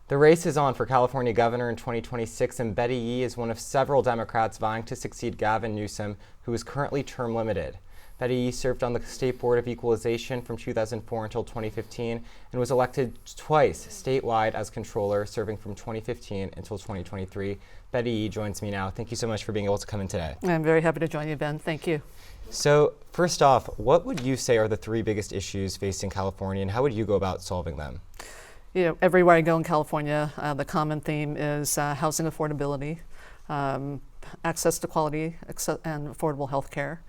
The race is on for California governor in 2026, and Betty Yee is one of several Democrats vying to succeed Gavin Newsom, who is currently term limited. Betty Yee served on the State Board of Equalization from 2004 until 2015 and was elected twice statewide as controller, serving from 2015 until 2023. Betty Yee joins me now. Thank you so much for being able to come in today. I'm very happy to join you, Ben. Thank you. So first off, what would you say are the three biggest issues facing California, and how would you go about solving them? You know, everywhere I go in California, the common theme is housing affordability, access to quality and affordable health care.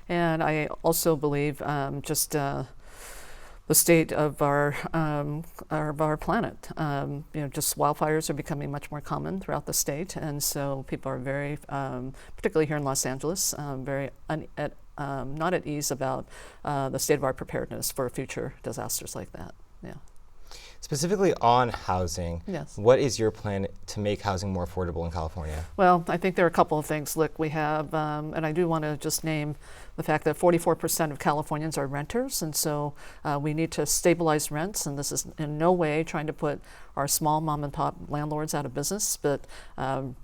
And I also believe just the state of our planet. Just wildfires are becoming much more common throughout the state, and so people are very, particularly here in Los Angeles, very not at ease about the state of our preparedness for future disasters like that. Yeah. Specifically on housing, yes. What is your plan to make housing more affordable in California? Well, I think there are a couple of things. Look, we have, and I do want to just name the fact that 44% of Californians are renters, and so we need to stabilize rents, and this is in no way trying to put our small mom and pop landlords out of business, but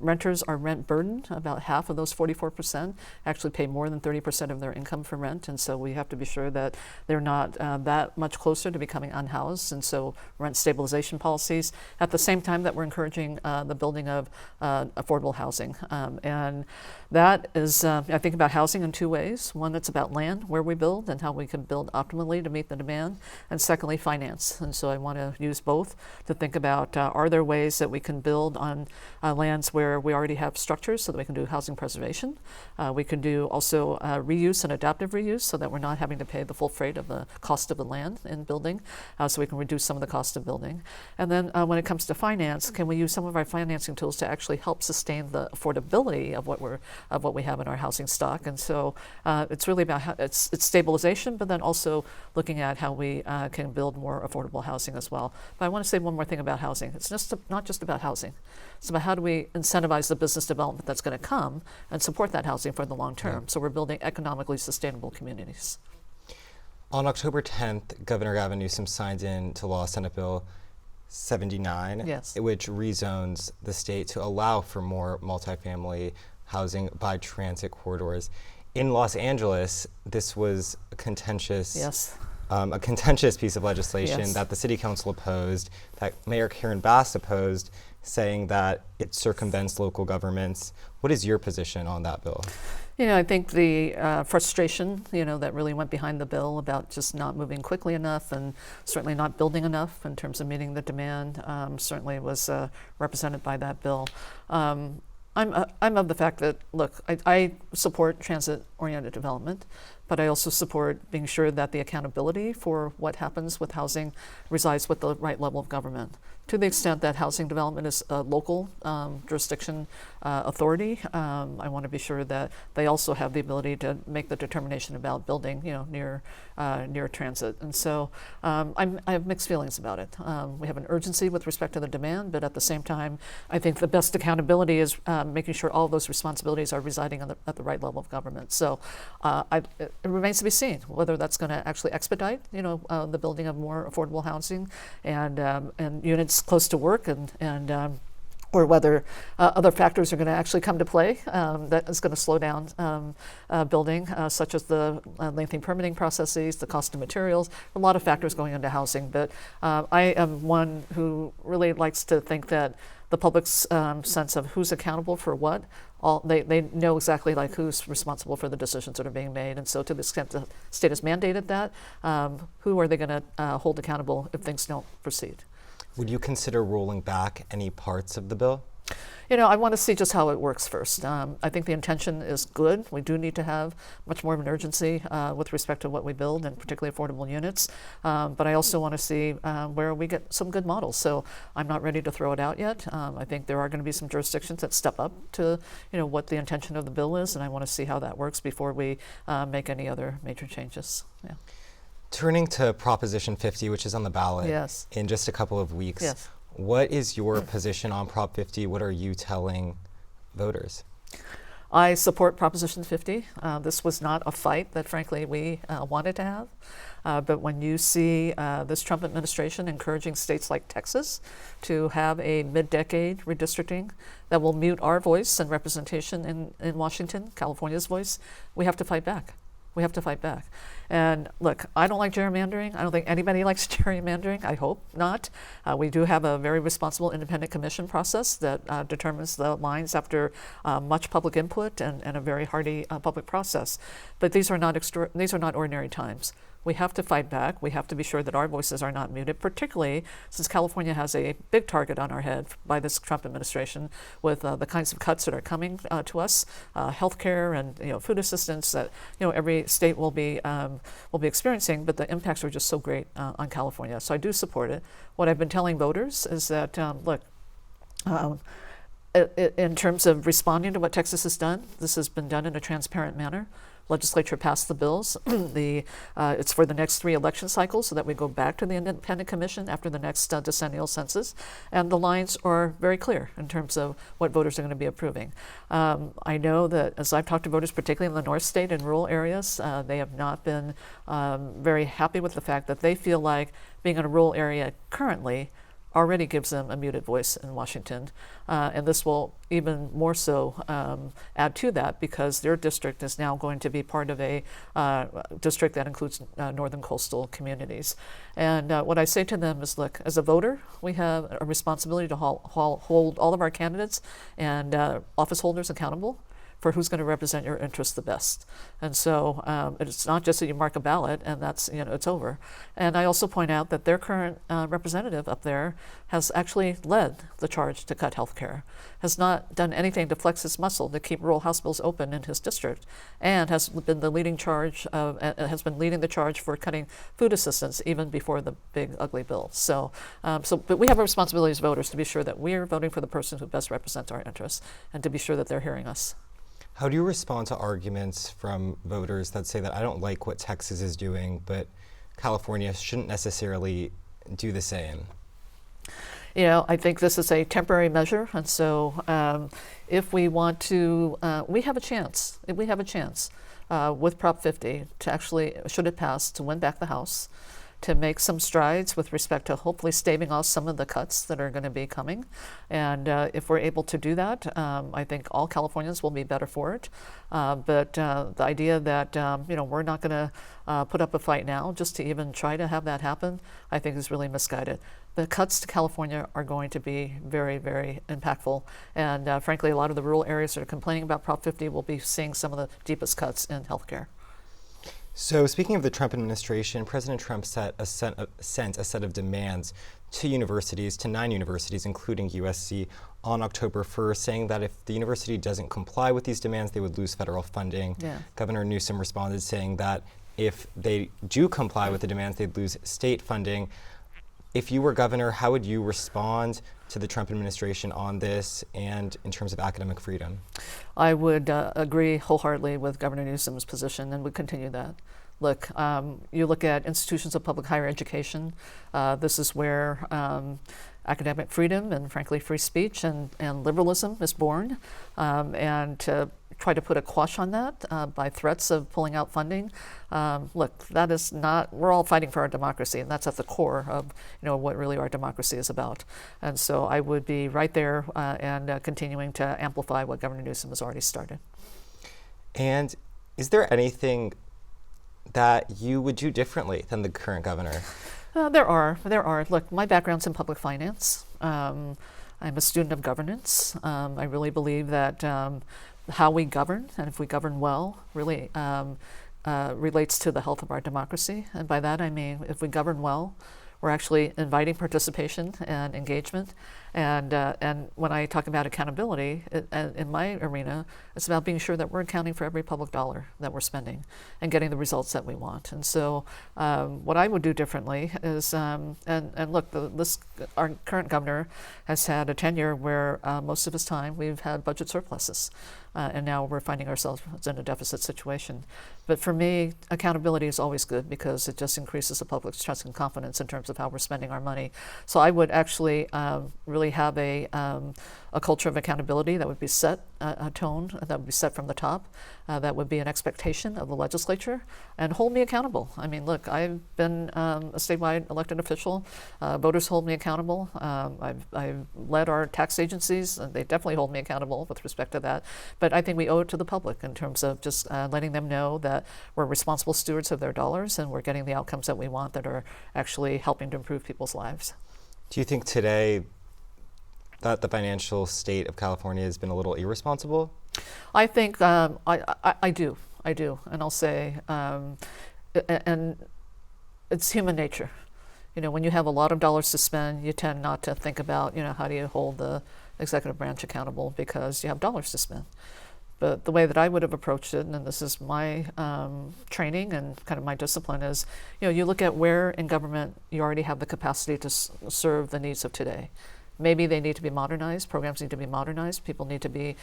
renters are rent burdened. About half of those 44% actually pay more than 30% of their income for rent, and so we have to be sure that they're not that much closer to becoming unhoused, and so rent stabilization policies at the same time that we're encouraging the building of affordable housing. And that is, I think about housing in two ways. One, it's about land, where we build and how we can build optimally to meet the demand, and secondly, finance. And so I want to use both to think about are there ways that we can build on lands where we already have structures so that we can do housing preservation. We can do also reuse and adaptive reuse so that we're not having to pay the full freight of the cost of the land in building, so we can reduce some of the cost of building. And then when it comes to finance, can we use some of our financing tools to actually help sustain the affordability of what we have in our housing stock? And so it's really about it's stabilization, but then also looking at how we can build more affordable housing as well. But I want to say one more thing about housing. It's not just about housing. It's about how do we incentivize the business development that's going to come and support that housing for the long term. Yeah. So we're building economically sustainable communities. On October 10th, Governor Gavin Newsom signed into law Senate Bill 79, yes, which rezones the state to allow for more multifamily housing by transit corridors. In Los Angeles, this was a contentious, yes, a contentious piece of legislation, yes, that the city council opposed, that Mayor Karen Bass opposed, saying that it circumvents local governments. What is your position on that bill? You know, I think the frustration, that really went behind the bill about just not moving quickly enough and certainly not building enough in terms of meeting the demand, certainly was represented by that bill. I'm of the fact that, look, I support transit-oriented development, but I also support being sure that the accountability for what happens with housing resides with the right level of government. To the extent that housing development is a local jurisdiction authority, I want to be sure that they also have the ability to make the determination about building, near transit. And so I have mixed feelings about it. We have an urgency with respect to the demand, but at the same time, I think the best accountability is making sure all of those responsibilities are residing at the right level of government. So it remains to be seen whether that's going to actually expedite, the building of more affordable housing and units close to work, and or whether other factors are going to actually come to play that is going to slow down building, such as the lengthy permitting processes, the cost of materials, a lot of factors going into housing. But I am one who really likes to think that the public's sense of who's accountable for what, they know exactly who's responsible for the decisions that are being made. And so to the extent the state has mandated that, who are they going to hold accountable if things don't proceed? Would you consider rolling back any parts of the bill? I want to see just how it works first. I think the intention is good. We do need to have much more of an urgency with respect to what we build, and particularly affordable units. But I also want to see where we get some good models. So I'm not ready to throw it out yet. I think there are going to be some jurisdictions that step up to what the intention of the bill is, and I want to see how that works before we make any other major changes. Yeah. Turning to Proposition 50, which is on the ballot, yes, in just a couple of weeks, yes, what is your position on Prop 50? What are you telling voters? I support Proposition 50. This was not a fight that, frankly, we wanted to have. But when you see this Trump administration encouraging states like Texas to have a mid-decade redistricting that will mute our voice and representation in Washington, California's voice, we have to fight back. We have to fight back. And look, I don't like gerrymandering. I don't think anybody likes gerrymandering. I hope not. We do have a very responsible independent commission process that determines the lines after much public input and a very hearty public process. But these are not ordinary times. We have to fight back. We have to be sure that our voices are not muted, particularly since California has a big target on our head by this Trump administration with the kinds of cuts that are coming to us, healthcare and food assistance that every state will be experiencing. But the impacts are just so great on California. So I do support it. What I've been telling voters is that look. In terms of responding to what Texas has done, this has been done in a transparent manner. Legislature passed the bills. It's for the next 3 election cycles so that we go back to the independent commission after the next decennial census. And the lines are very clear in terms of what voters are going to be approving. I know that as I've talked to voters, particularly in the North State and rural areas, they have not been very happy with the fact that they feel like being in a rural area currently already gives them a muted voice in Washington. And this will even more so add to that because their district is now going to be part of a district that includes northern coastal communities. And what I say to them is, look, as a voter, we have a responsibility to hold all of our candidates and office holders accountable for who's going to represent your interests the best. And so it's not just that you mark a ballot and that's, it's over. And I also point out that their current representative up there has actually led the charge to cut health care, has not done anything to flex his muscle to keep rural hospitals open in his district, and has been leading the charge for cutting food assistance even before the big ugly bill. But we have a responsibility as voters to be sure that we're voting for the person who best represents our interests and to be sure that they're hearing us. How do you respond to arguments from voters that say that I don't like what Texas is doing, but California shouldn't necessarily do the same? I think this is a temporary measure, and so if we want to, we have a chance. We have a chance with Prop 50 to actually, should it pass, to win back the House, to make some strides with respect to hopefully staving off some of the cuts that are going to be coming. And if we're able to do that, I think all Californians will be better for it. But the idea that we're not going to put up a fight now just to even try to have that happen, I think is really misguided. The cuts to California are going to be very, very impactful. And frankly, a lot of the rural areas that are complaining about Prop 50 will be seeing some of the deepest cuts in healthcare. So speaking of the Trump administration, President Trump sent a set of demands to universities, to 9 universities, including USC, on October 1st, saying that if the university doesn't comply with these demands, they would lose federal funding. Yeah. Governor Newsom responded saying that if they do comply with the demands, they'd lose state funding. If you were governor, how would you respond to the Trump administration on this and in terms of academic freedom? I would agree wholeheartedly with Governor Newsom's position and would continue that. Look, you look at institutions of public higher education, this is where academic freedom and frankly free speech and liberalism is born, and to try to put a quash on that by threats of pulling out funding. Look, that is not, we're all fighting for our democracy, and that's at the core of what really our democracy is about. And so I would be right there and continuing to amplify what Governor Newsom has already started. And is there anything that you would do differently than the current governor? There are. Look, my background's in public finance. I'm a student of governance. I really believe that how we govern, and if we govern well, really relates to the health of our democracy. And by that I mean, if we govern well, we're actually inviting participation and engagement. And when I talk about accountability, in my arena, it's about being sure that we're accounting for every public dollar that we're spending and getting the results that we want. And so what I would do differently is, and look, our current governor has had a tenure where most of his time we've had budget surpluses. And now we're finding ourselves in a deficit situation. But for me, accountability is always good because it just increases the public's trust and confidence in terms of how we're spending our money. So I would actually really have a culture of accountability that would be set a tone that would be set from the top, that would be an expectation of the legislature, and hold me accountable. I mean, look, I've been a statewide elected official. Voters hold me accountable. I've led our tax agencies, and they definitely hold me accountable with respect to that. But I think we owe it to the public in terms of just letting them know that we're responsible stewards of their dollars and we're getting the outcomes that we want that are actually helping to improve people's lives. Do you think today that the financial state of California has been a little irresponsible? I think I do, and I'll say, and it's human nature. You know, when you have a lot of dollars to spend, you tend not to think about, you know, how do you hold the executive branch accountable because you have dollars to spend. But the way that I would have approached it, and this is my training and kind of my discipline, is, you know, you look at where in government you already have the capacity to serve the needs of today. Maybe they need to be modernized, programs need to be modernized, people need to be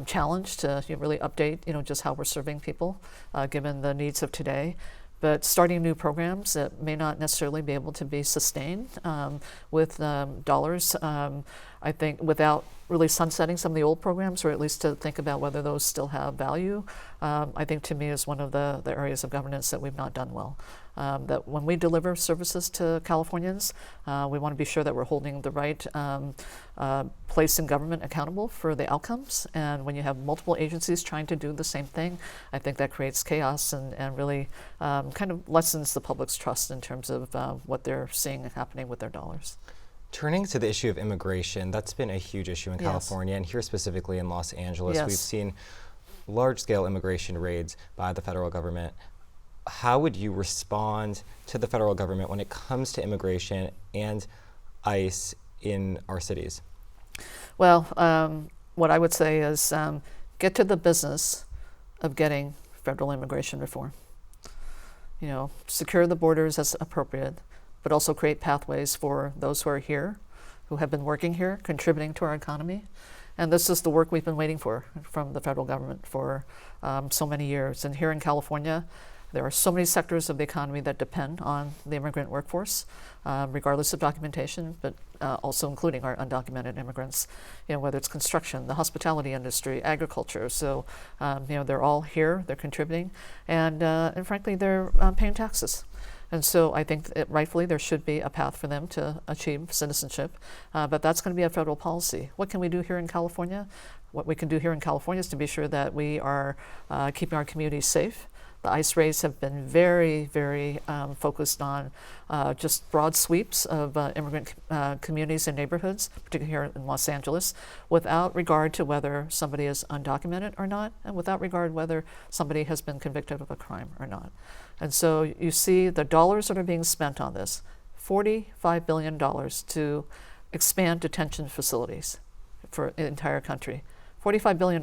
challenged to really update, you know, just how we're serving people given the needs of today. But starting new programs that may not necessarily be able to be sustained with dollars, I think, without really sunsetting some of the old programs, or at least to think about whether those still have value, I think to me is one of the areas of governance that we've not done well. That when we deliver services to Californians, we want to be sure that we're holding the right place in government accountable for the outcomes. And when you have multiple agencies trying to do the same thing, I think that creates chaos and really kind of lessens the public's trust in terms of what they're seeing happening with their dollars. Turning to the issue of immigration, that's been a huge issue in California, and here specifically in Los Angeles. We've seen large-scale immigration raids by the federal government. How would you respond to the federal government when it comes to immigration and ICE in our cities? Well, what I would say is get to the business of getting federal immigration reform. You know, secure the borders as appropriate, but also create pathways for those who are here, who have been working here, contributing to our economy. And this is the work we've been waiting for from the federal government for so many years. And here in California, there are so many sectors of the economy that depend on the immigrant workforce, regardless of documentation, but also including our undocumented immigrants, you know, whether it's construction, the hospitality industry, agriculture. So, you know, they're all here, they're contributing, and frankly, they're paying taxes. And so I think rightfully there should be a path for them to achieve citizenship, but that's going to be a federal policy. What can we do here in California? What we can do here in California is to be sure that we are keeping our communities safe. The ICE raids have been very, very focused on just broad sweeps of immigrant communities and neighborhoods, particularly here in Los Angeles, without regard to whether somebody is undocumented or not, and without regard whether somebody has been convicted of a crime or not. And so you see the dollars that are being spent on this, $45 billion to expand detention facilities for the entire country. $45 billion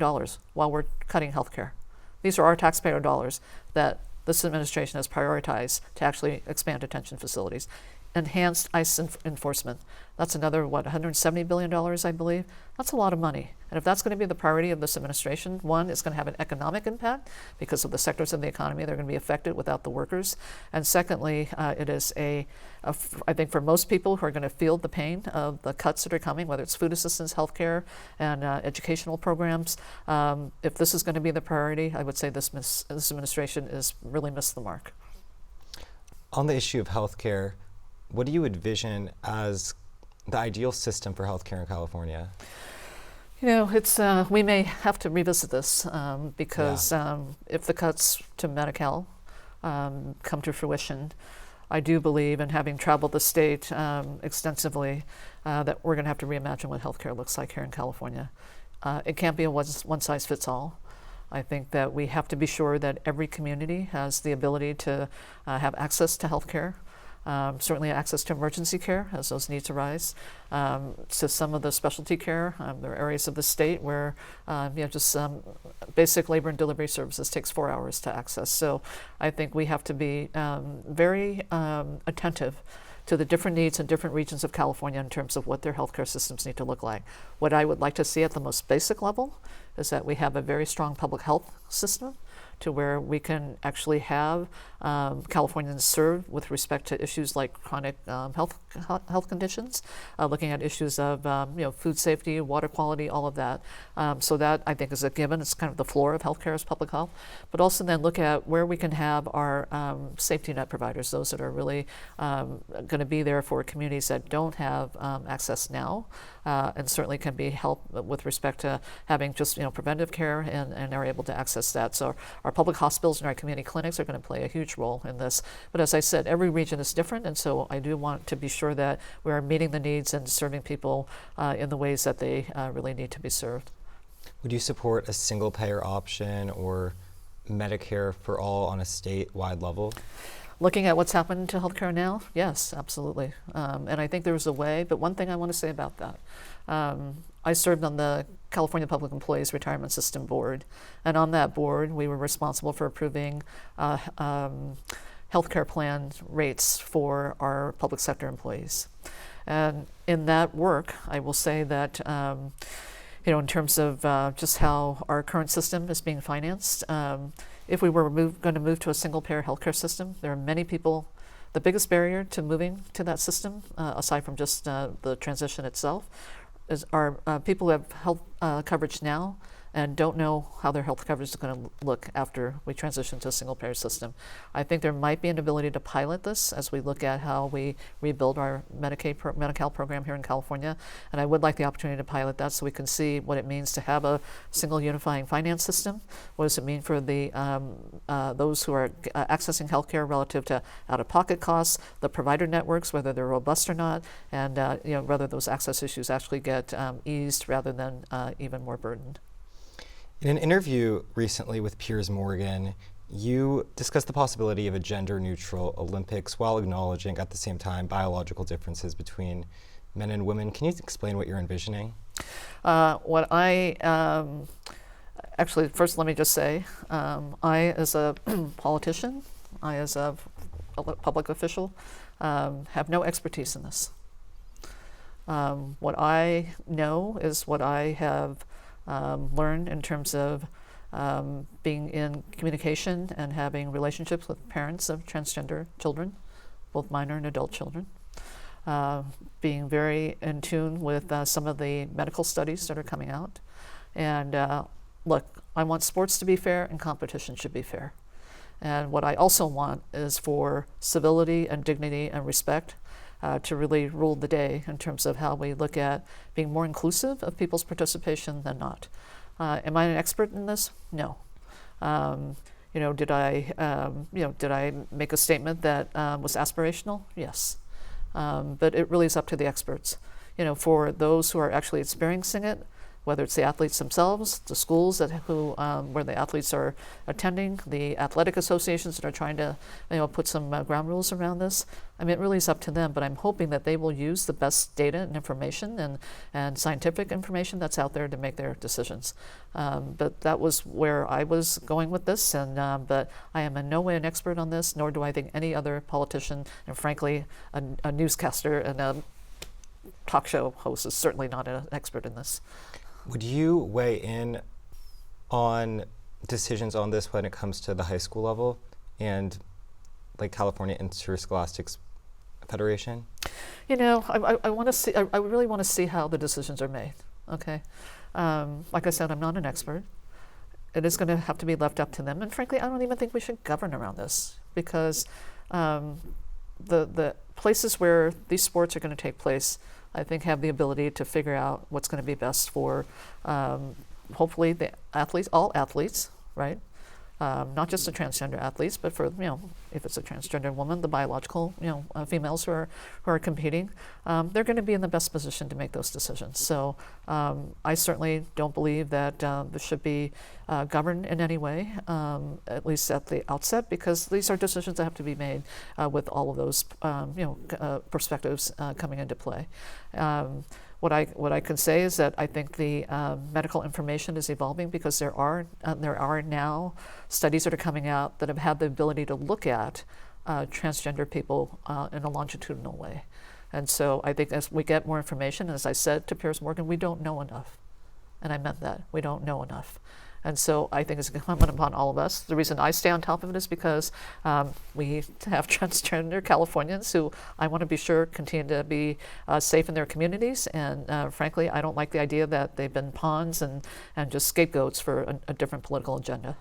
while we're cutting health care. These are our taxpayer dollars that this administration has prioritized to actually expand detention facilities. Enhanced ICE enforcement. That's another, $170 billion, I believe. That's a lot of money. And if that's going to be the priority of this administration, one, it's going to have an economic impact because of the sectors of the economy that are going to be affected without the workers. And secondly, it is I think for most people who are going to feel the pain of the cuts that are coming, whether it's food assistance, healthcare, and educational programs, if this is going to be the priority, I would say this administration has really missed the mark. On the issue of healthcare, what do you envision as the ideal system for healthcare in California? You know, it's we may have to revisit this because if the cuts to Medi-Cal come to fruition, I do believe, and having traveled the state extensively, that we're going to have to reimagine what healthcare looks like here in California. It can't be a one-size-fits-all. I think that we have to be sure that every community has the ability to have access to healthcare. Certainly access to emergency care as those needs arise. To some of the specialty care, there are areas of the state where just basic labor and delivery services takes 4 hours to access. So I think we have to be very attentive to the different needs in different regions of California in terms of what their healthcare systems need to look like. What I would like to see at the most basic level is that we have a very strong public health system to where we can actually have Californians served with respect to issues like chronic health conditions, looking at issues of food safety, water quality, all of that. So that I think is a given. It's kind of the floor of healthcare as public health, but also then look at where we can have our safety net providers, those that are really going to be there for communities that don't have access now, and certainly can be helped with respect to having just preventive care and are able to access that. So our public hospitals and our community clinics are going to play a huge role in this. But as I said, every region is different, and so I do want to be sure that we are meeting the needs and serving people in the ways that they really need to be served. Would you support a single payer option or Medicare for all on a statewide level? Looking at what's happened to healthcare now, yes, absolutely. And I think there's a way, but one thing I want to say about that, I served on the California Public Employees Retirement System Board, and on that board we were responsible for approving healthcare plan rates for our public sector employees. And in that work, I will say that in terms of just how our current system is being financed, if we were going to move to a single-payer healthcare system, there are many people. The biggest barrier to moving to that system, aside from just the transition itself, are people who have health coverage now and don't know how their health coverage is going to look after we transition to a single-payer system. I think there might be an ability to pilot this as we look at how we rebuild our Medi-Cal program here in California, and I would like the opportunity to pilot that so we can see what it means to have a single unifying finance system. What does it mean for the those who are accessing healthcare relative to out-of-pocket costs, the provider networks, whether they're robust or not, and whether those access issues actually get eased rather than even more burdened. In an interview recently with Piers Morgan, you discussed the possibility of a gender-neutral Olympics while acknowledging at the same time biological differences between men and women. Can you explain what you're envisioning? What I actually, first let me just say, I as a politician, I as a public official, have no expertise in this. What I know is what I have learned in terms of being in communication and having relationships with parents of transgender children, both minor and adult children, being very in tune with some of the medical studies that are coming out. And look, I want sports to be fair and competition should be fair. And what I also want is for civility and dignity and respect to really rule the day in terms of how we look at being more inclusive of people's participation than not. Am I an expert in this? No. Did I make a statement that was aspirational? Yes. But it really is up to the experts. For those who are actually experiencing it, whether it's the athletes themselves, the schools where the athletes are attending, the athletic associations that are trying to put some ground rules around this. I mean, it really is up to them, but I'm hoping that they will use the best data and information and scientific information that's out there to make their decisions. But that was where I was going with this, but I am in no way an expert on this, nor do I think any other politician, and frankly, a newscaster and a talk show host is certainly not an expert in this. Would you weigh in on decisions on this when it comes to the high school level and like California Interscholastics Federation? I want to see. I really want to see how the decisions are made. Okay, like I said, I'm not an expert. It is going to have to be left up to them, and frankly, I don't even think we should govern around this because the places where these sports are going to take place, I think, have the ability to figure out what's going to be best for hopefully the athletes, all athletes, right? Not just the transgender athletes, but for if it's a transgender woman, the biological females who are competing, they're going to be in the best position to make those decisions. So I certainly don't believe that this should be governed in any way, at least at the outset, because these are decisions that have to be made with all of those perspectives coming into play. What I can say is that I think the medical information is evolving because there are now studies that are coming out that have had the ability to look at transgender people in a longitudinal way. And so I think as we get more information, as I said to Piers Morgan, we don't know enough. And I meant that. We don't know enough. And so I think it's incumbent upon all of us. The reason I stay on top of it is because we have transgender Californians who I want to be sure continue to be safe in their communities. And frankly, I don't like the idea that they've been pawns and just scapegoats for a different political agenda.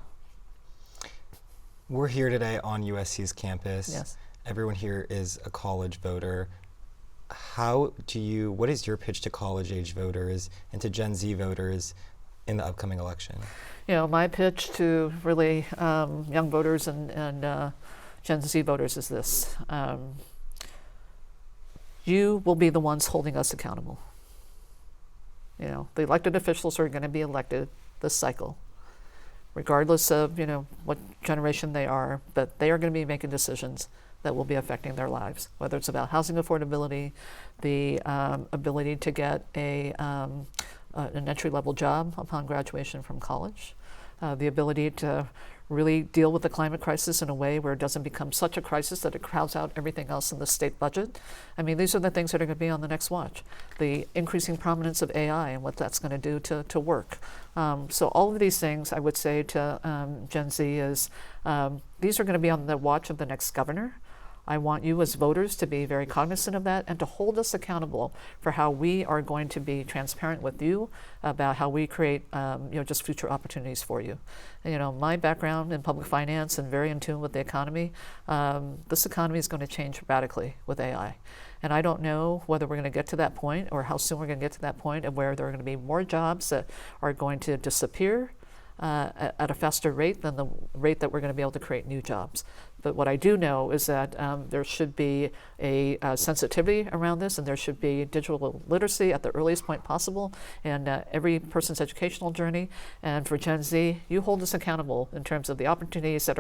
We're here today on USC's campus. Yes. Everyone here is a college voter. What is your pitch to college-age voters and to Gen Z voters in the upcoming election? My pitch to really young voters and Gen Z voters is this. You will be the ones holding us accountable. The elected officials are going to be elected this cycle, regardless of what generation they are, but they are going to be making decisions that will be affecting their lives, whether it's about housing affordability, the ability to get an entry-level job upon graduation from college, the ability to really deal with the climate crisis in a way where it doesn't become such a crisis that it crowds out everything else in the state budget. I mean, these are the things that are going to be on the next watch. The increasing prominence of AI and what that's going to do to work. So all of these things, I would say to Gen Z is, these are going to be on the watch of the next governor. I want you as voters to be very cognizant of that and to hold us accountable for how we are going to be transparent with you about how we create just future opportunities for you. My background in public finance and very in tune with the economy, this economy is going to change radically with AI. And I don't know whether we're going to get to that point or how soon we're going to get to that point of where there are going to be more jobs that are going to disappear at a faster rate than the rate that we're going to be able to create new jobs. But what I do know is that there should be a sensitivity around this, and there should be digital literacy at the earliest point possible in every person's educational journey. And for Gen Z, you hold us accountable in terms of the opportunities that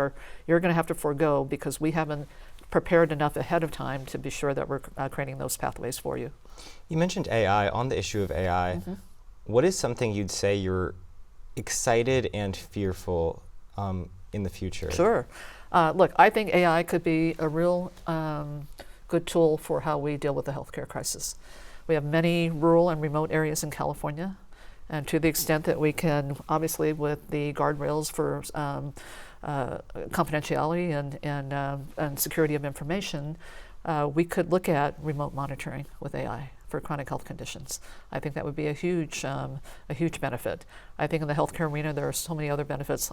you're going to have to forego because we haven't prepared enough ahead of time to be sure that we're creating those pathways for you. You mentioned AI. On the issue of AI, Mm-hmm. What is something you'd say you're excited and fearful in the future? Sure. Look, I think AI could be a real good tool for how we deal with the healthcare crisis. We have many rural and remote areas in California, and to the extent that we can, obviously with the guardrails for confidentiality and security of information, we could look at remote monitoring with AI for chronic health conditions. I think that would be a huge benefit. I think in the healthcare arena there are so many other benefits.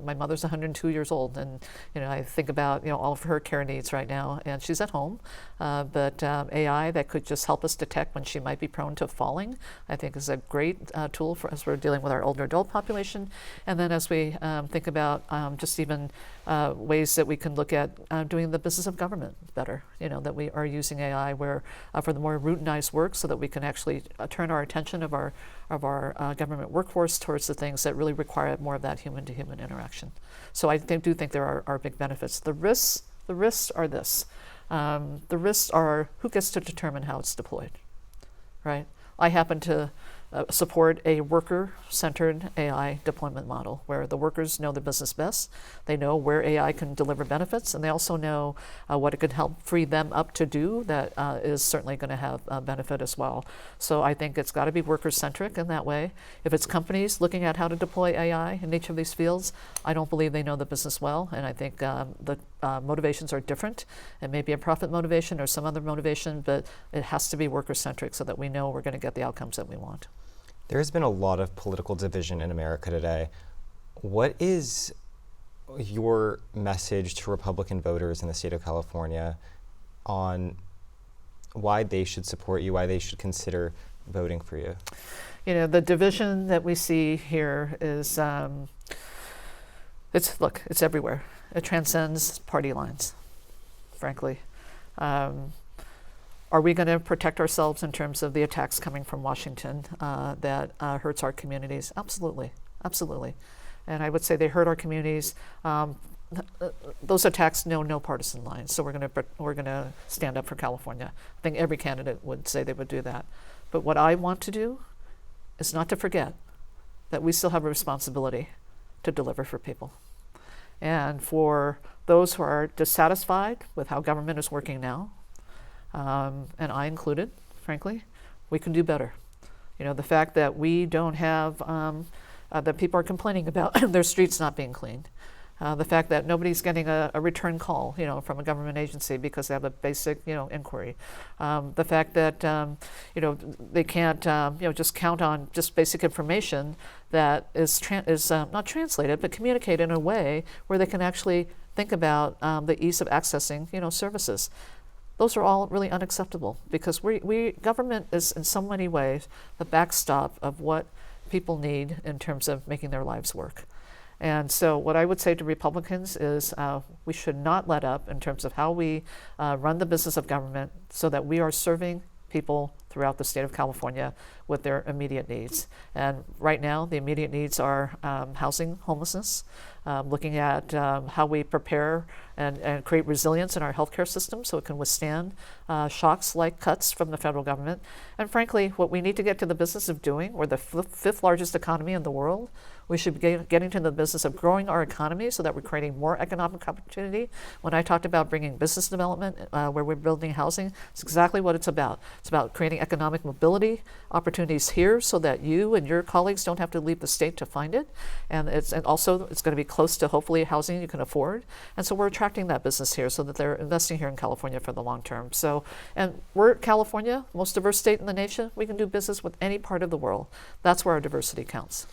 My mother's 102 years old, and I think about all of her care needs right now, and she's at home. But AI that could just help us detect when she might be prone to falling, I think is a great tool for us. We're dealing with our older adult population, and then as we think about just even ways that we can look at doing the business of government better. That we are using AI where for the more routinized work, so that we can actually turn our attention of our government workforce towards the things that really require more of that human-to-human interaction. So I do think there are big benefits. The risks are this. The risks are who gets to determine how it's deployed, right? I happen to support a worker-centered AI deployment model where the workers know the business best. They know where AI can deliver benefits, and they also know what it could help free them up to do that is certainly going to have a benefit as well. So I think it's got to be worker-centric in that way. If it's companies looking at how to deploy AI in each of these fields, I don't believe they know the business well, and I think the motivations are different. It may be a profit motivation or some other motivation, but it has to be worker-centric so that we know we're going to get the outcomes that we want. There's been a lot of political division in America today. What is your message to Republican voters in the state of California on why they should support you, why they should consider voting for you? The division that we see here is, it's everywhere. It transcends party lines, frankly. Are we going to protect ourselves in terms of the attacks coming from Washington that hurts our communities? Absolutely, absolutely. And I would say they hurt our communities. Those attacks know no partisan lines, so we're going to stand up for California. I think every candidate would say they would do that. But what I want to do is not to forget that we still have a responsibility to deliver for people. And for those who are dissatisfied with how government is working now, and I included, frankly, we can do better. The fact that we don't have that people are complaining about their streets not being cleaned. The fact that nobody's getting a return call, from a government agency because they have a basic, inquiry. The fact that, they can't, just count on just basic information that is not translated, but communicated in a way where they can actually think about the ease of accessing, services. Those are all really unacceptable because government is in so many ways the backstop of what people need in terms of making their lives work. And so what I would say to Republicans is we should not let up in terms of how we run the business of government so that we are serving people throughout the state of California with their immediate needs. And right now, the immediate needs are housing, homelessness, looking at how we prepare and create resilience in our healthcare system so it can withstand shocks like cuts from the federal government. And frankly, what we need to get to the business of doing, we're the fifth largest economy in the world. We should be getting to the business of growing our economy so that we're creating more economic opportunity. When I talked about bringing business development where we're building housing, it's exactly what it's about. It's about creating economic mobility opportunities here so that you and your colleagues don't have to leave the state to find it. And also it's going to be close to hopefully housing you can afford. And so we're attracting that business here so that they're investing here in California for the long term. So, and we're California, most diverse state in the nation. We can do business with any part of the world. That's where our diversity counts.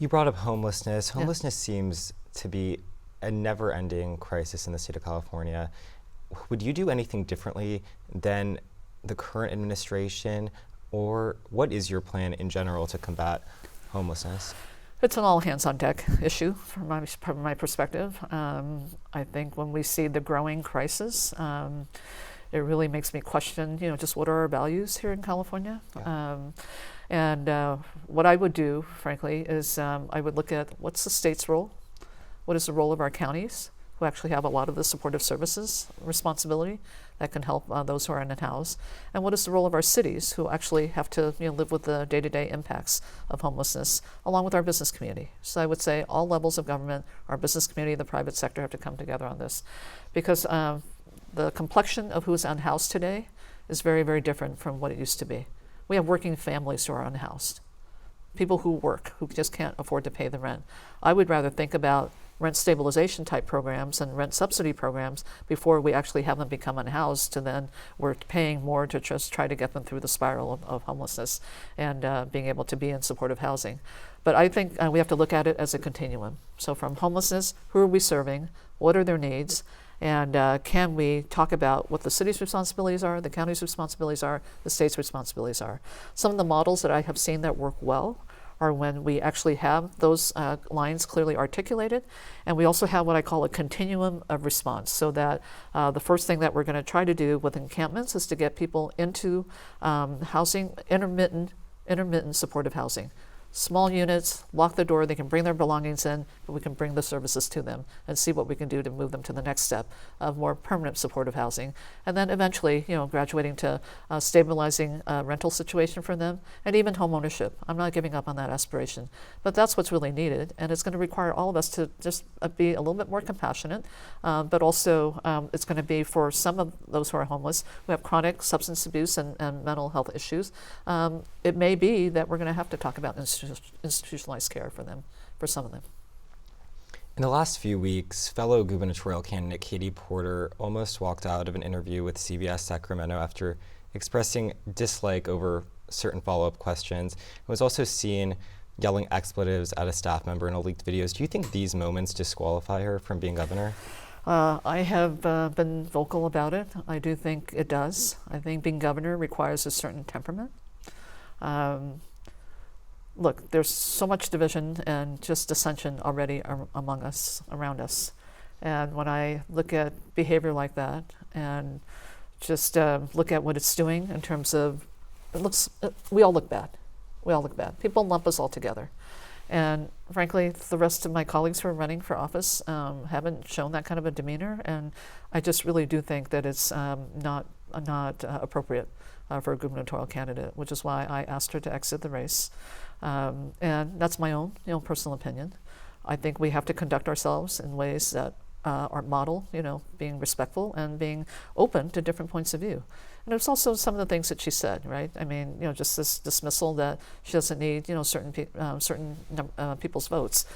You brought up homelessness. Homelessness seems to be a never-ending crisis in the state of California. Would you do anything differently than the current administration, or what is your plan in general to combat homelessness? It's an all-hands-on-deck issue from my perspective. I think when we see the growing crisis, it really makes me question, just what are our values here in California? Yeah. And what I would do, frankly, is I would look at what's the state's role, what is the role of our counties, who actually have a lot of the supportive services responsibility that can help those who are unhoused, and what is the role of our cities, who actually have to live with the day-to-day impacts of homelessness, along with our business community. So I would say all levels of government, our business community, the private sector have to come together on this, because the complexion of who's unhoused today is very, very different from what it used to be. We have working families who are unhoused, people who work, who just can't afford to pay the rent. I would rather think about rent stabilization type programs and rent subsidy programs before we actually have them become unhoused, to then we're paying more to just try to get them through the spiral of homelessness and being able to be in supportive housing. But I think we have to look at it as a continuum. So from homelessness, who are we serving? What are their needs? And can we talk about what the city's responsibilities are, the county's responsibilities are, the state's responsibilities are? Some of the models that I have seen that work well are when we actually have those lines clearly articulated, and we also have what I call a continuum of response, so that the first thing that we're going to try to do with encampments is to get people into housing, intermittent supportive housing. Small units, lock the door, they can bring their belongings in, but we can bring the services to them and see what we can do to move them to the next step of more permanent supportive housing. And then eventually, graduating to stabilizing a rental situation for them, and even home ownership. I'm not giving up on that aspiration, but that's what's really needed. And it's going to require all of us to just be a little bit more compassionate, but also it's going to be for some of those who are homeless, who have chronic substance abuse and mental health issues. It may be that we're going to have to talk about institutionalized care for them, for some of them. In the last few weeks, fellow gubernatorial candidate Katie Porter almost walked out of an interview with CBS Sacramento after expressing dislike over certain follow-up questions. It was also seen yelling expletives at a staff member in a leaked videos. Do you think these moments disqualify her from being governor? I have been vocal about it. I do think it does. I think being governor requires a certain temperament. Look, there's so much division and just dissension already among us, around us. And when I look at behavior like that and just look at what it's doing in terms of, we all look bad. We all look bad. People lump us all together. And frankly, the rest of my colleagues who are running for office haven't shown that kind of a demeanor. And I just really do think that it's not appropriate for a gubernatorial candidate, which is why I asked her to exit the race. And that's my own personal opinion. I think we have to conduct ourselves in ways that our model, being respectful and being open to different points of view. And there's also some of the things that she said, right? I mean, just this dismissal that she doesn't need, certain people's votes.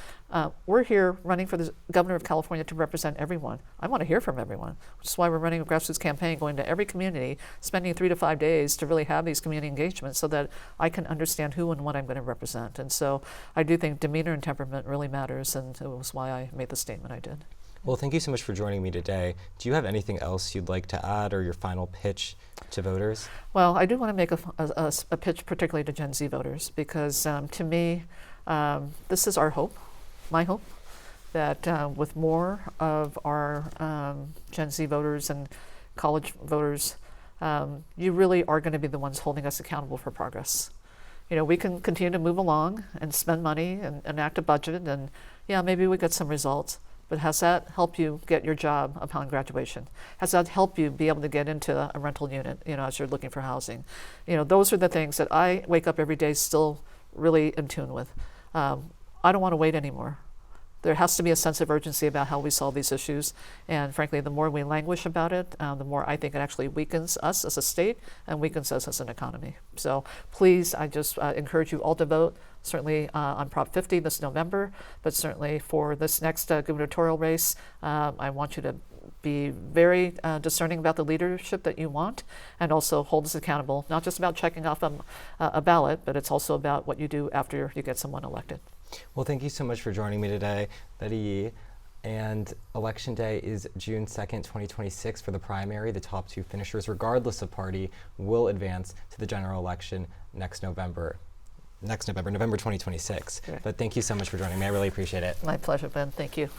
We're here running for the governor of California to represent everyone. I want to hear from everyone, which is why we're running a grassroots campaign, going to every community, spending 3 to 5 days to really have these community engagements so that I can understand who and what I'm going to represent. And so I do think demeanor and temperament really matters, and it was why I made the statement I did. Well, thank you so much for joining me today. Do you have anything else you'd like to add or your final pitch to voters? Well, I do want to make a pitch particularly to Gen Z voters because to me, this is our hope, my hope, that with more of our Gen Z voters and college voters, you really are going to be the ones holding us accountable for progress. We can continue to move along and spend money and enact a budget, and maybe we get some results. But has that helped you get your job upon graduation? Has that helped you be able to get into a rental unit, as you're looking for housing? Those are the things that I wake up every day still really in tune with. I don't want to wait anymore. There has to be a sense of urgency about how we solve these issues. And frankly, the more we languish about it, the more I think it actually weakens us as a state and weakens us as an economy. So please, I just encourage you all to vote, certainly on Prop 50 this November, but certainly for this next gubernatorial race, I want you to be very discerning about the leadership that you want and also hold us accountable, not just about checking off a ballot, but it's also about what you do after you get someone elected. Well, thank you so much for joining me today, Betty Yee. And Election Day is June 2nd, 2026 for the primary. The top 2 finishers, regardless of party, will advance to the general election next November, November 2026. Sure. But thank you so much for joining me. I really appreciate it. My pleasure, Ben. Thank you.